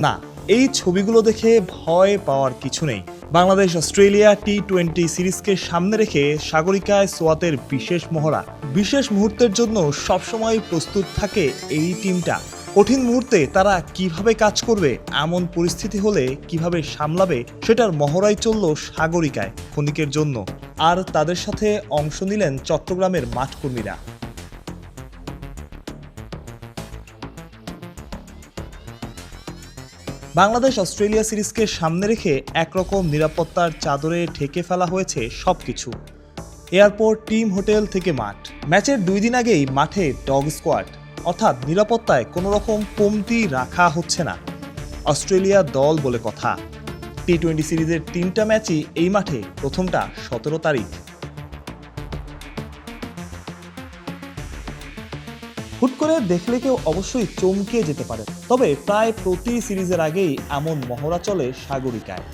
না, এই ছবিগুলো দেখে ভয় পাওয়ার কিছু নেই। বাংলাদেশ অস্ট্রেলিয়া টি-20 সিরিজকে সামনে রেখে সাগরিকায় সোয়াতের বিশেষ মহড়া। বিশেষ মুহূর্তের জন্য সবসময় প্রস্তুত থাকে এই টিমটা। কঠিন মুহূর্তে তারা কিভাবে কাজ করবে, এমন পরিস্থিতি হলে কিভাবে সামলাবে, সেটার মহড়াই চলল সাগরিকায় ক্ষণিকের জন্য। আর তাদের সাথে অংশ নিলেন চট্টগ্রামের মাঠকর্মীরা। বাংলাদেশ অস্ট্রেলিয়া সিরিজকে সামনে রেখে একরকম নিরাপত্তার চাদরে ঢেকে ফেলা হয়েছে সবকিছু। এয়ারপোর্ট, টিম হোটেল থেকে মাঠ। ম্যাচের 2 দিন আগেই মাঠে ডগ স্কোয়াড, অর্থাৎ নিরাপত্তায় কোনো রকম কমতি রাখা হচ্ছে না। অস্ট্রেলিয়া দল বলে কথা। টি-20 সিরিজের 3টা ম্যাচই এই মাঠে, প্রথমটা 17 তারিখ। হুট করে দেখলে কেউ অবশ্যই চমকে যেতে পারে, তবে প্রায় প্রতি সিরিজের আগেই এমন মহড়া চলে সাগরিকায়।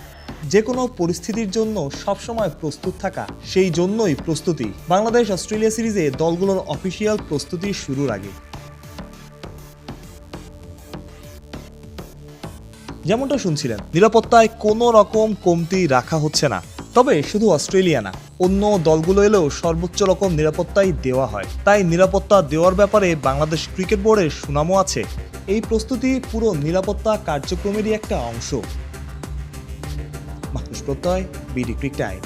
যে কোনো পরিস্থিতির জন্য সবসময় প্রস্তুত থাকা, সেই জন্যই প্রস্তুতি বাংলাদেশ অস্ট্রেলিয়া সিরিজে দলগুলোর অফিসিয়াল প্রস্তুতি শুরুর আগে। যেমনটা শুনছিলেন, নিরাপত্তায় কোনো রকম কমতি রাখা হচ্ছে না। তবে শুধু অস্ট্রেলিয়া না, অন্য দলগুলো এলেও সর্বোচ্চ রকম নিরাপত্তাই দেওয়া হয়। তাই নিরাপত্তা দেওয়ার ব্যাপারে বাংলাদেশ ক্রিকেট বোর্ডের সুনামও আছে। এই প্রস্তুতি পুরো নিরাপত্তা কার্যক্রমেরই একটা অংশ। মাহফুজ প্রত্যয়, বিডি ক্রিক টাইম।